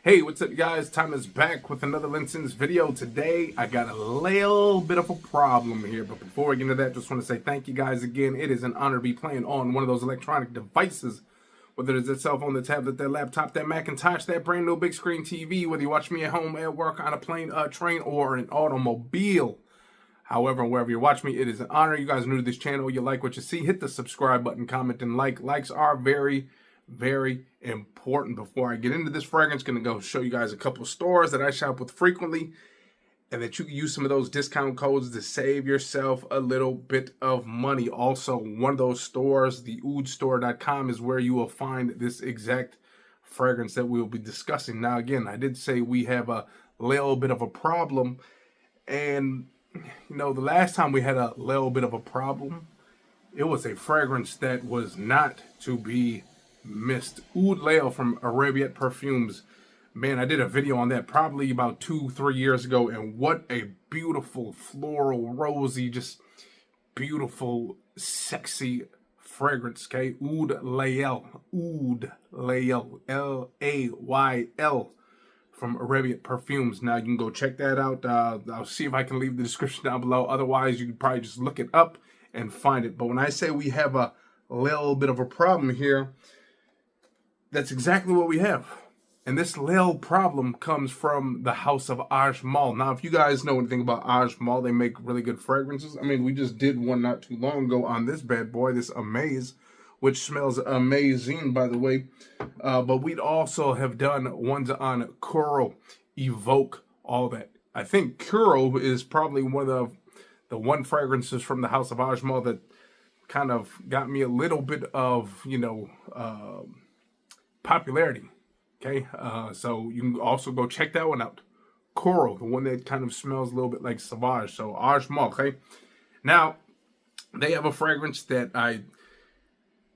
Hey, what's up, guys? Time is back with another Linscents video. Today, I got a little bit of a problem here, but before we get into that, just want to say thank you guys again. It is an honor to be playing on one of those electronic devices, whether it's a cell phone, the tablet, that laptop, that Macintosh, that brand new big screen TV, whether you watch me at home, at work, on a plane, a train, or an automobile. However, wherever you watch me, it is an honor. You guys are new to this channel, you like what you see, hit the subscribe button, comment, and like. Likes are very important. Before I get into this fragrance, going to go show you guys a couple stores that I shop with frequently and that you can use some of those discount codes to save yourself a little bit of money. Also, one of those stores, the oudstore.com, is where you will find this exact fragrance that we will be discussing. Now, again, I did say we have a little bit of a problem, and you know, the last time we had a little bit of a problem, it was a fragrance that was not to be missed. Oud Layl from Arabiat Perfumes. Man, I did a video on that probably about 2-3 years ago, and what a beautiful floral, rosy, just beautiful, sexy fragrance. Okay, Oud Layl, Oud Layl, Layl from Arabiat Perfumes. Now you can go check that out. I'll see if I can leave the description down below. Otherwise, you can probably just look it up and find it. But when I say we have a little bit of a problem here, that's exactly what we have. And this little problem comes from the house of Ajmal. Now, if you guys know anything about Ajmal, they make really good fragrances. I mean, we just did one not too long ago on this bad boy, this Amaze, which smells amazing, by the way. But we'd also have done ones on Kuro, Evoke, all that. I think Kuro is probably one of the one fragrances from the house of Ajmal that kind of got me a little bit of, you know, popularity. Okay, so you can also go check that one out. Kuro, the one that kind of smells a little bit like Sauvage. So Ajmal. Okay, now they have a fragrance that I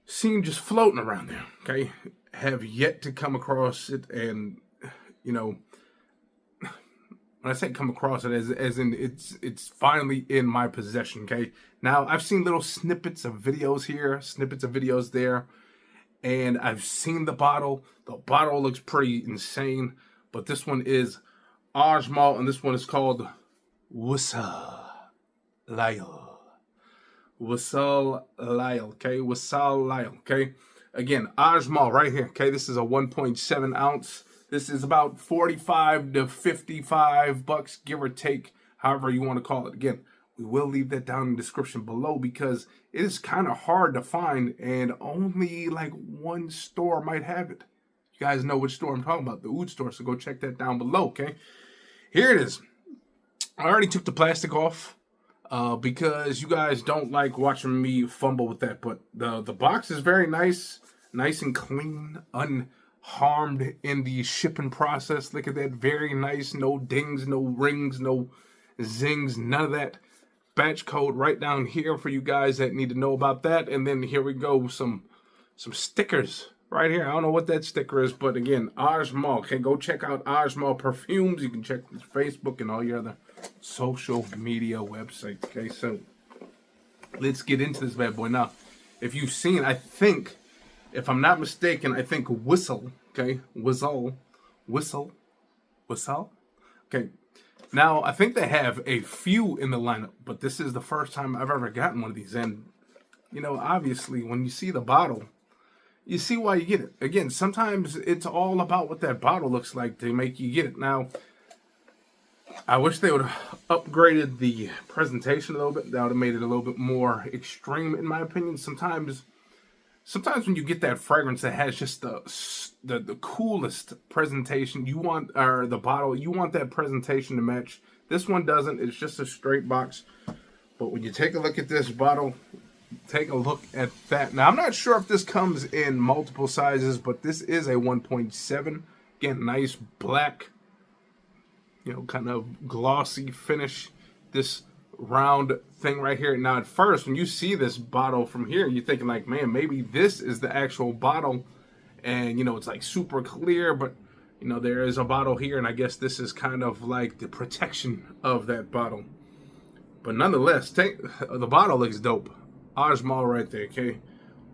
seen just floating around there. Okay, have yet to come across it, and you know, when I say come across it, as in it's finally in my possession. Okay, now I've seen little snippets of videos here, snippets of videos there, and I've seen the bottle. The bottle looks pretty insane, but this one is Ajmal, and this one is called Wisal Layl. Wisal Layl, okay? Wisal Layl, okay? Again, Ajmal right here, okay? This is a 1.7 ounce. This is about 45 to 55 bucks, give or take, however you want to call it. Again, we will leave that down in the description below because it is kind of hard to find, and only like one store might have it. You guys know which store I'm talking about, the Oud store, so go check that down below, okay? Here it is. I already took the plastic off because you guys don't like watching me fumble with that, but the box is very nice and clean, unharmed in the shipping process. Look at that, very nice, no dings, no rings, no zings, none of that. Batch code right down here for you guys that need to know about that. And then here we go, some stickers right here. I don't know what that sticker is, but again, Ajmal. Okay, go check out Ajmal Perfumes. You can check his Facebook and all your other social media websites. Okay, so let's get into this bad boy. Now, if you've seen, I think, if I'm not mistaken, I think Whistle, okay, Whistle. Okay, now I think they have a few in the lineup, but this is the first time I've ever gotten one of these. And, you know, obviously, when you see the bottle, you see why you get it. Again, sometimes it's all about what that bottle looks like to make you get it. Now, I wish they would have upgraded the presentation a little bit. That would have made it a little bit more extreme, in my opinion. Sometimes when you get that fragrance that has just the coolest presentation, you want, or the bottle, you want that presentation to match. This one doesn't. It's just a straight box. But when you take a look at this bottle, take a look at that. Now, I'm not sure if this comes in multiple sizes, but this is a 1.7. Again, nice black, you know, kind of glossy finish. This round thing right here. Now, at first, when you see this bottle from here, you're thinking like, man, maybe this is the actual bottle, and you know, it's like super clear, but you know, there is a bottle here, and I guess this is kind of like the protection of that bottle. But nonetheless, the bottle looks dope. Ajmal right there, okay?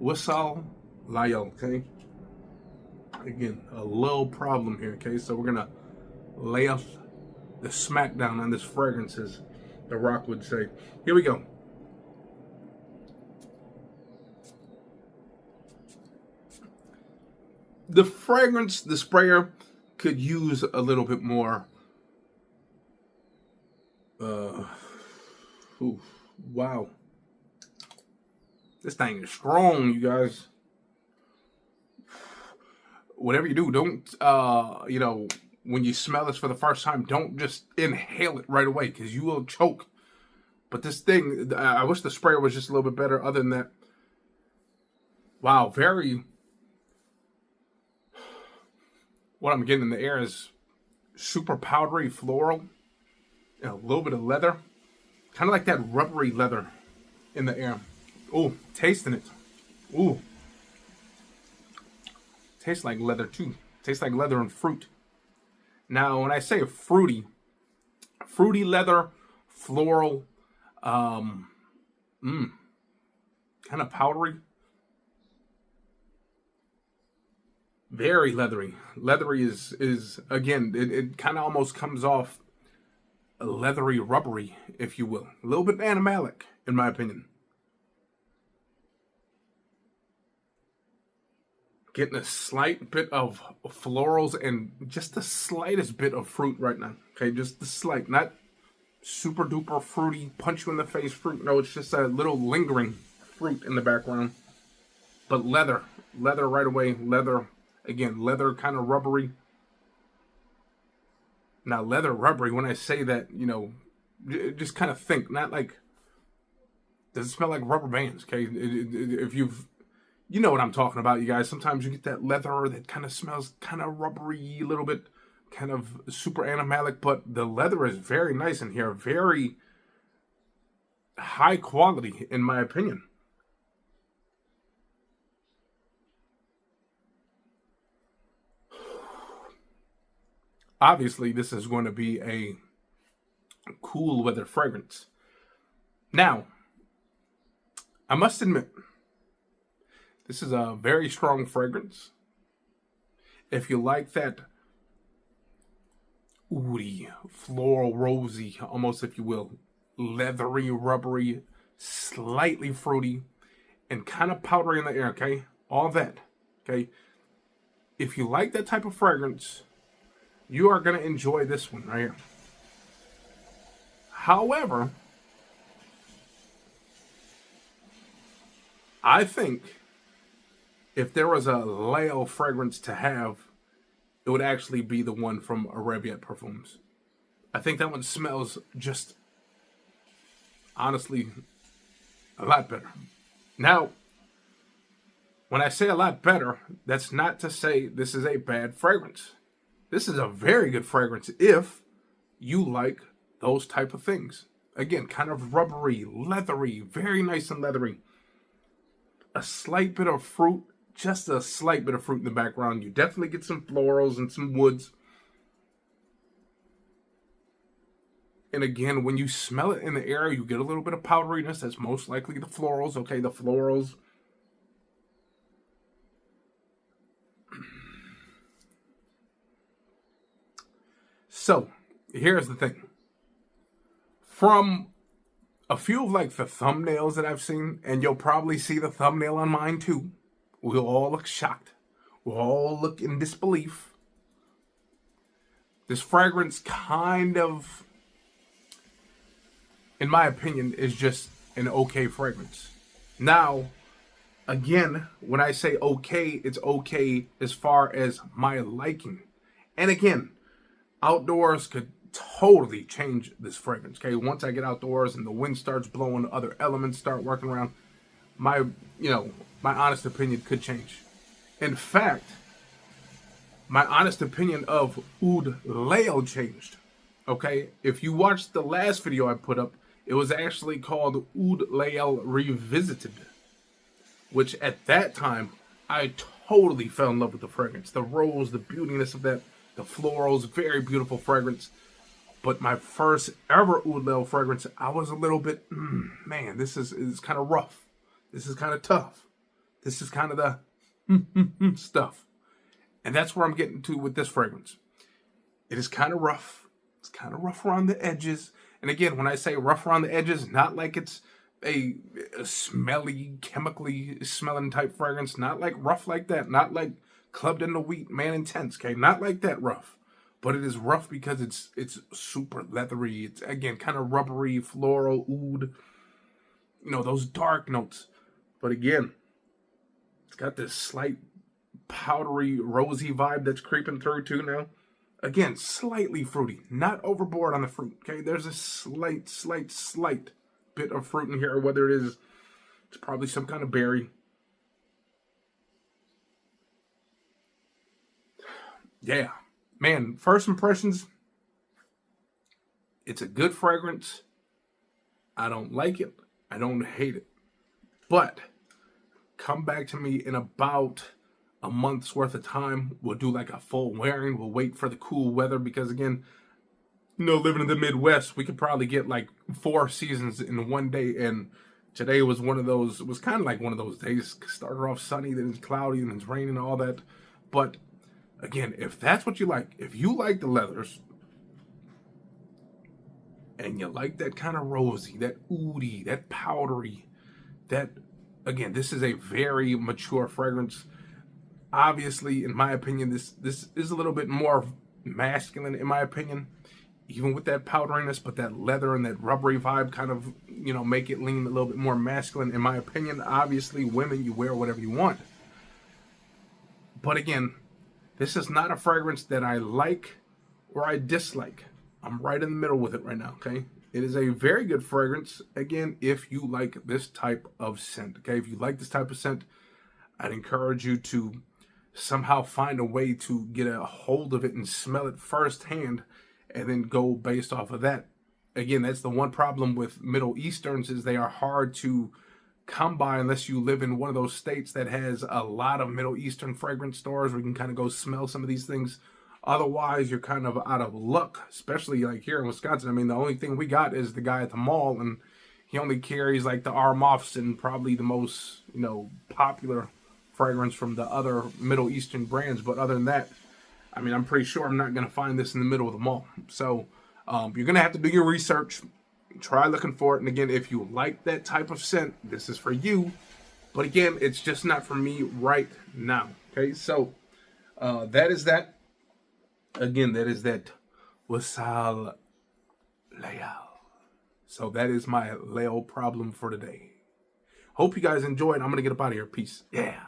Wisal Layl, okay? Again, a little problem here, okay? So we're gonna lay off the smackdown on this fragrance, as The Rock would say. Here we go. The fragrance, the sprayer, could use a little bit more. Wow. This thing is strong, you guys. Whatever you do, don't, when you smell this for the first time, don't just inhale it right away, because you will choke. But this thing, I wish the sprayer was just a little bit better. Other than that, wow, what I'm getting in the air is super powdery floral, and a little bit of leather. Kind of like that rubbery leather in the air. Oh, tasting it. Ooh. Tastes like leather too. Tastes like leather and fruit. Now, when I say fruity leather, floral, kind of powdery. Very leathery. Leathery is again, it kind of almost comes off leathery, rubbery, if you will. A little bit animalic, in my opinion. Getting a slight bit of florals and just the slightest bit of fruit right now. Okay, just the slight, not super duper fruity, punch you in the face fruit. No, it's just a little lingering fruit in the background. But leather right away. Leather, again, leather kind of rubbery. Now, leather rubbery, when I say that, just kind of think, not like, does it smell like rubber bands, okay? If you know what I'm talking about, you guys. Sometimes you get that leather that kind of smells kind of rubbery, a little bit kind of super animalic, but the leather is very nice in here. Very high quality, in my opinion. Obviously, this is going to be a cool weather fragrance. Now, I must admit, this is a very strong fragrance. If you like that woody, floral, rosy, almost, if you will, leathery, rubbery, slightly fruity, and kind of powdery in the air, okay? All that, okay? If you like that type of fragrance, you are going to enjoy this one right here. However, I think if there was a Layl fragrance to have, it would actually be the one from Arabiat Perfumes. I think that one smells just, honestly, a lot better. Now, when I say a lot better, that's not to say this is a bad fragrance. This is a very good fragrance if you like those type of things. Again, kind of rubbery, leathery, very nice and leathery. A slight bit of fruit, just a slight bit of fruit in the background. You definitely get some florals and some woods. And again, when you smell it in the air, you get a little bit of powderiness. That's most likely the florals. Okay, the florals. So, here's the thing. From a few of like the thumbnails that I've seen, and you'll probably see the thumbnail on mine too, we'll all look shocked. We'll all look in disbelief. This fragrance kind of, in my opinion, is just an okay fragrance. Now, again, when I say okay, it's okay as far as my liking. And again, outdoors could totally change this fragrance. Okay, once I get outdoors and the wind starts blowing, other elements start working around, my honest opinion could change. In fact, my honest opinion of Oud Layl changed. Okay, if you watched the last video I put up, it was actually called Oud Layl Revisited, which at that time I totally fell in love with the fragrance, the rose, the beautiness of that, the florals, very beautiful fragrance. But my first ever Oud Layl fragrance, I was a little bit, man, this is kind of rough. This is kind of tough. This is kind of the stuff. And that's where I'm getting to with this fragrance. It is kind of rough. It's kind of rough around the edges. And again, when I say rough around the edges, not like it's a smelly, chemically smelling type fragrance. Not like rough like that. Not like Clubbed in the Wheat, Man Intense, okay? Not like that rough. But it is rough because it's super leathery. It's, again, kind of rubbery, floral, oud. You know, those dark notes. But again, it's got this slight powdery, rosy vibe that's creeping through too now. Again, slightly fruity. Not overboard on the fruit, okay? There's a slight bit of fruit in here, whether it is, it's probably some kind of berry. Yeah. Man, first impressions, it's a good fragrance. I don't like it. I don't hate it. But come back to me in about a month's worth of time. We'll do like a full wearing. We'll wait for the cool weather because, again, you know, living in the Midwest, we could probably get like 4 seasons in one day. And today was one of those, it was kind of like one of those days. Started off sunny, then it's cloudy, and it's raining and all that. But again, if that's what you like, if you like the leathers, and you like that kind of rosy, that oudy, that powdery, that, again, this is a very mature fragrance. Obviously, in my opinion, this is a little bit more masculine, in my opinion, even with that powderiness, but that leather and that rubbery vibe kind of, you know, make it lean a little bit more masculine, in my opinion. Obviously, women, you wear whatever you want. But again, this is not a fragrance that I like or I dislike. I'm right in the middle with it right now, okay? It is a very good fragrance, again, if you like this type of scent, okay? If you like this type of scent, I'd encourage you to somehow find a way to get a hold of it and smell it firsthand and then go based off of that. Again, that's the one problem with Middle Easterns is they are hard to come by unless you live in one of those states that has a lot of Middle Eastern fragrance stores where you can kind of go smell some of these things. Otherwise, you're kind of out of luck, especially like here in Wisconsin. I mean, the only thing we got is the guy at the mall, and he only carries like the Armoffs and probably the most, you know, popular fragrance from the other Middle Eastern brands. But other than that, I mean, I'm pretty sure I'm not going to find this in the middle of the mall. So you're going to have to do your research. Try looking for it. And again, if you like that type of scent, this is for you. But again, it's just not for me right now. Okay, so that is that. Again, that is that Wisal Layl. So that is my Layl problem for today. Hope you guys enjoyed. I'm going to get up out of here. Peace. Yeah.